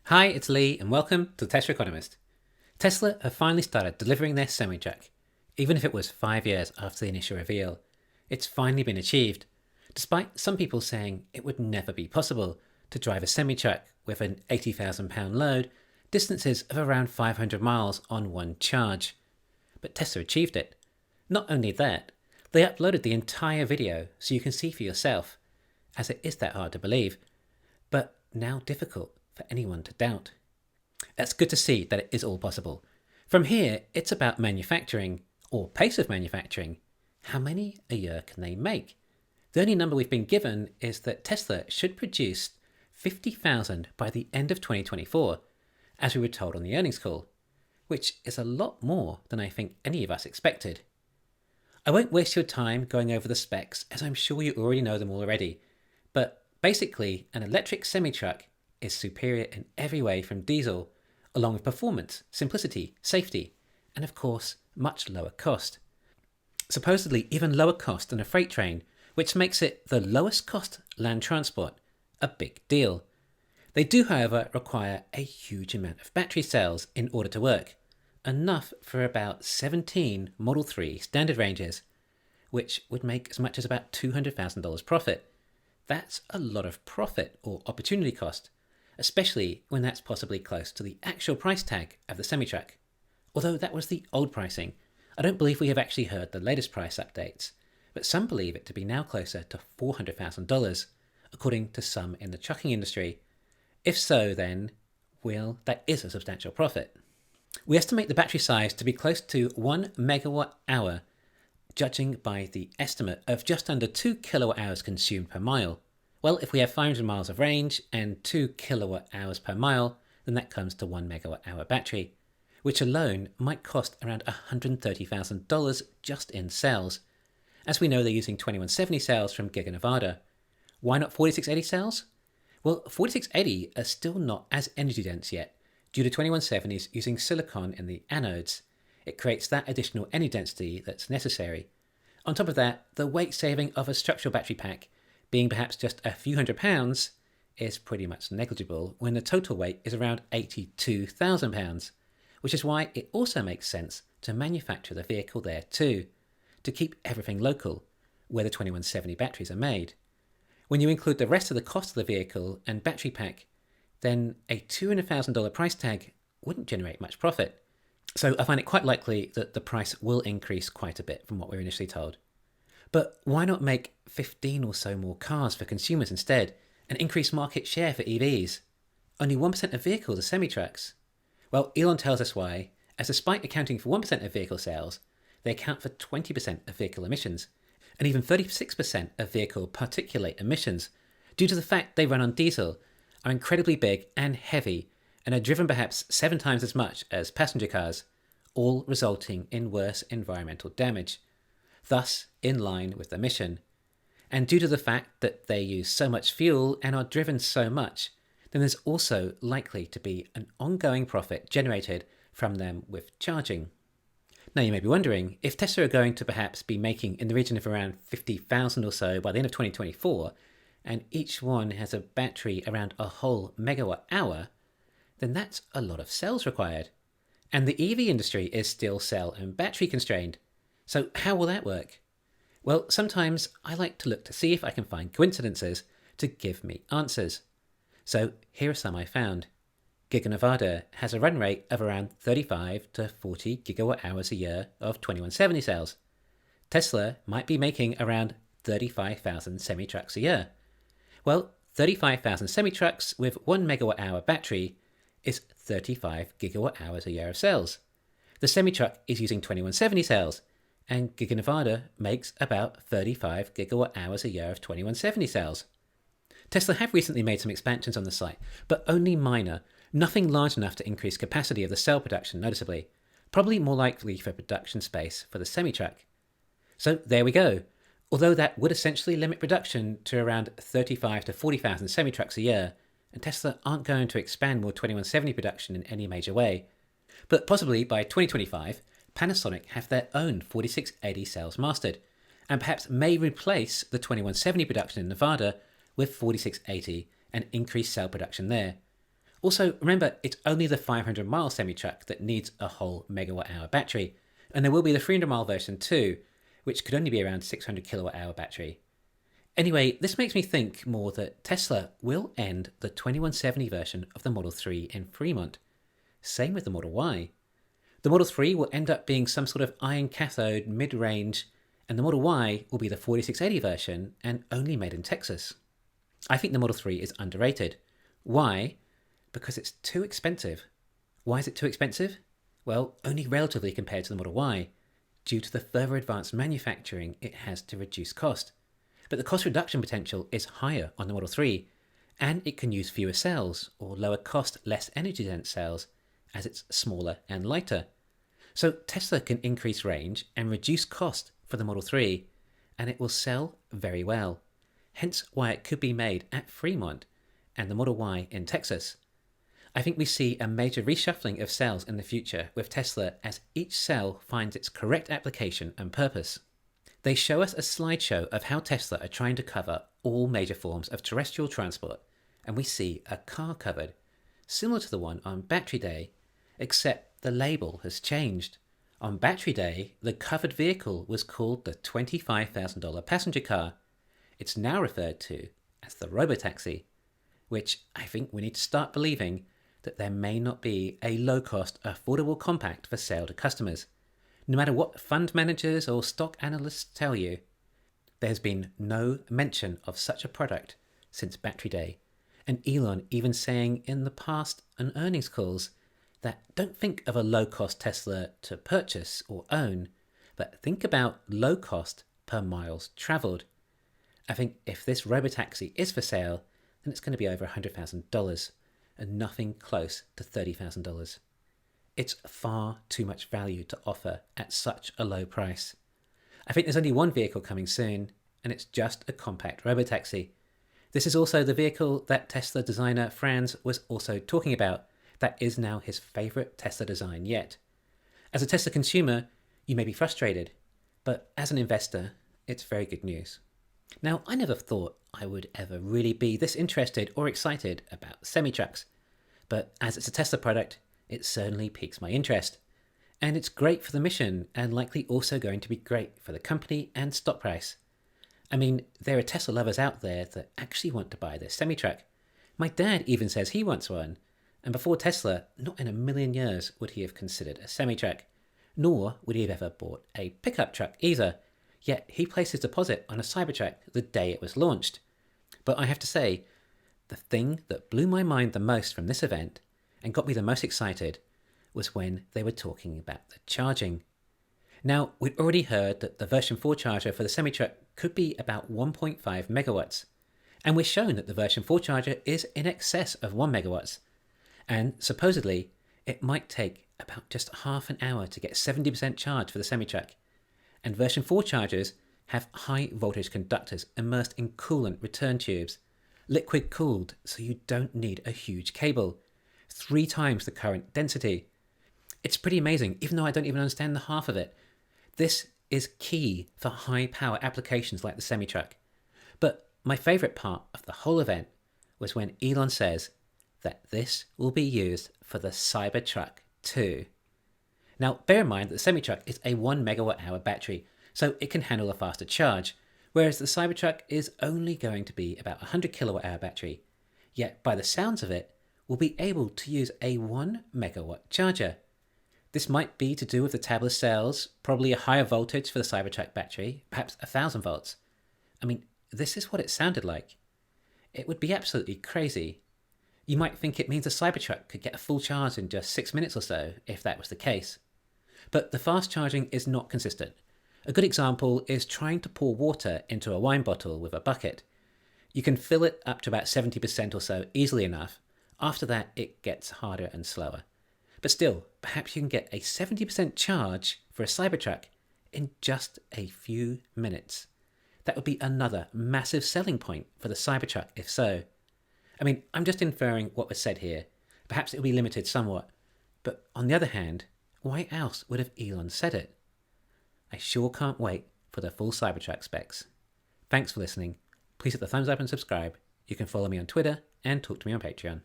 Hi, it's Lee, and welcome to the Tesla Economist. Tesla have finally started delivering their semi-truck. Even if it was 5 years after the initial reveal, it's finally been achieved, despite some people saying it would never be possible to drive a semi-truck with an £80,000 load distances of around 500 miles on one charge. But Tesla achieved it. Not only that, they uploaded the entire video so you can see for yourself, as it is that hard to believe, but now difficult for anyone to doubt. It's good to see that it is all possible. From here, it's about manufacturing, or pace of manufacturing. How many a year can they make? The only number we've been given is that Tesla should produce 50,000 by the end of 2024, as we were told on the earnings call, which is a lot more than I think any of us expected. I won't waste your time going over the specs, as I'm sure you already know them already, but basically an electric semi-truck is superior in every way from diesel, along with performance, simplicity, safety, and of course, much lower cost. Supposedly even lower cost than a freight train, which makes it the lowest cost land transport. A big deal. They do, however, require a huge amount of battery cells in order to work, enough for about 17 Model 3 standard ranges, which would make as much as about $200,000 profit. That's a lot of profit or opportunity cost, especially when that's possibly close to the actual price tag of the semi-truck. Although that was the old pricing, I don't believe we have actually heard the latest price updates, but some believe it to be now closer to $400,000, according to some in the trucking industry. If so, then, well, that is a substantial profit. We estimate the battery size to be close to 1 megawatt hour, judging by the estimate of just under 2 kilowatt hours consumed per mile. Well, if we have 500 miles of range and 2 kilowatt hours per mile, then that comes to 1 megawatt hour battery, which alone might cost around $130,000 just in cells. As we know, they're using 2170 cells from Giga Nevada. Why not 4680 cells? Well, 4680 are still not as energy dense yet, due to 2170s using silicon in the anodes. It creates that additional energy density that's necessary. On top of that, the weight saving of a structural battery pack, being perhaps just a few £100s, is pretty much negligible when the total weight is around £82,000, which is why it also makes sense to manufacture the vehicle there too, to keep everything local, where the 2170 batteries are made. When you include the rest of the cost of the vehicle and battery pack, then a $200,000 price tag wouldn't generate much profit. So I find it quite likely that the price will increase quite a bit from what we were initially told. But why not make 15 or so more cars for consumers instead, and increase market share for EVs? Only 1% of vehicles are semi-trucks. Well, Elon tells us why, as despite accounting for 1% of vehicle sales, they account for 20% of vehicle emissions, and even 36% of vehicle particulate emissions, due to the fact they run on diesel, are incredibly big and heavy, and are driven perhaps 7 times as much as passenger cars, all resulting in worse environmental damage, thus in line with the mission. And due to the fact that they use so much fuel and are driven so much, then there's also likely to be an ongoing profit generated from them with charging. Now you may be wondering, if Tesla are going to perhaps be making in the region of around 50,000 or so by the end of 2024, and each one has a battery around a whole megawatt hour, then that's a lot of cells required. And the EV industry is still cell and battery constrained. So how will that work? Well, sometimes I like to look to see if I can find coincidences to give me answers. So here are some I found. Giga Nevada has a run rate of around 35 to 40 gigawatt hours a year of 2170 cells. Tesla might be making around 35,000 semi-trucks a year. Well, 35,000 semi-trucks with 1 megawatt hour battery is 35 gigawatt hours a year of cells. The semi-truck is using 2170 cells, and Giga Nevada makes about 35 gigawatt hours a year of 2170 cells. Tesla have recently made some expansions on the site, but only minor, nothing large enough to increase capacity of the cell production noticeably, probably more likely for production space for the semi-truck. So there we go. Although that would essentially limit production to around 35 to 40,000 semi-trucks a year, and Tesla aren't going to expand more 2170 production in any major way. But possibly by 2025, Panasonic have their own 4680 cells mastered, and perhaps may replace the 2170 production in Nevada with 4680 and increase cell production there. Also, remember, it's only the 500-mile semi-truck that needs a whole megawatt-hour battery, and there will be the 300-mile version too, which could only be around 600 kilowatt-hour battery. Anyway, this makes me think more that Tesla will end the 2170 version of the Model 3 in Fremont. Same with the Model Y. The Model 3 will end up being some sort of iron cathode mid-range, and the Model Y will be the 4680 version and only made in Texas. I think the Model 3 is underrated. Why? Because it's too expensive. Why is it too expensive? Well, only relatively compared to the Model Y, due to the further advanced manufacturing it has to reduce cost. But the cost reduction potential is higher on the Model 3, and it can use fewer cells or lower cost, less energy dense cells as it's smaller and lighter. So Tesla can increase range and reduce cost for the Model 3, and it will sell very well. Hence why it could be made at Fremont and the Model Y in Texas. I think we see a major reshuffling of cells in the future with Tesla as each cell finds its correct application and purpose. They show us a slideshow of how Tesla are trying to cover all major forms of terrestrial transport, and we see a car covered, similar to the one on Battery Day, except the label has changed. On Battery Day, the covered vehicle was called the $25,000 passenger car. It's now referred to as the robotaxi, which I think we need to start believing that there may not be a low-cost, affordable compact for sale to customers. No matter what fund managers or stock analysts tell you, there's been no mention of such a product since Battery Day, and Elon even saying in the past on earnings calls that don't think of a low-cost Tesla to purchase or own, but think about low cost per miles travelled. I think if this robotaxi is for sale, then it's going to be over $100,000 and nothing close to $30,000. It's far too much value to offer at such a low price. I think there's only one vehicle coming soon, and it's just a compact robotaxi. This is also the vehicle that Tesla designer Franz was also talking about. That is now his favourite Tesla design yet. As a Tesla consumer, you may be frustrated, but as an investor, it's very good news. Now, I never thought I would ever really be this interested or excited about semi-trucks, but as it's a Tesla product, it certainly piques my interest. And it's great for the mission and likely also going to be great for the company and stock price. I mean, there are Tesla lovers out there that actually want to buy this semi-truck. My dad even says he wants one, and before Tesla, not in a million years would he have considered a semi-truck, nor would he have ever bought a pickup truck either, yet he placed his deposit on a Cybertruck the day it was launched. But I have to say, the thing that blew my mind the most from this event and got me the most excited was when they were talking about the charging. Now, we'd already heard that the version 4 charger for the semi-truck could be about 1.5 megawatts, and we're shown that the version 4 charger is in excess of 1 megawatts, and supposedly it might take about just half an hour to get 70% charge for the semi-truck, and version 4 chargers have high voltage conductors immersed in coolant return tubes, liquid cooled so you don't need a huge cable, 3 times the current density. It's pretty amazing, even though I don't even understand the half of it. This is key for high power applications like the semi-truck. But my favourite part of the whole event was when Elon says that this will be used for the Cybertruck too. Now, bear in mind that the semi-truck is a 1 megawatt hour battery, so it can handle a faster charge, whereas the Cybertruck is only going to be about a 100 kilowatt hour battery. Yet, by the sounds of it, we'll be able to use a 1 megawatt charger. This might be to do with the tabless cells, probably a higher voltage for the Cybertruck battery, perhaps 1000 volts. I mean, this is what it sounded like. It would be absolutely crazy. You might think it means the Cybertruck could get a full charge in just 6 minutes or so, if that was the case. But the fast charging is not consistent. A good example is trying to pour water into a wine bottle with a bucket. You can fill it up to about 70% or so easily enough. After that, it gets harder and slower. But still, perhaps you can get a 70% charge for a Cybertruck in just a few minutes. That would be another massive selling point for the Cybertruck if so. I mean, I'm just inferring what was said here. Perhaps it will be limited somewhat. But on the other hand, why else would have Elon said it? I sure can't wait for the full Cybertruck specs. Thanks for listening. Please hit the thumbs up and subscribe. You can follow me on Twitter and talk to me on Patreon.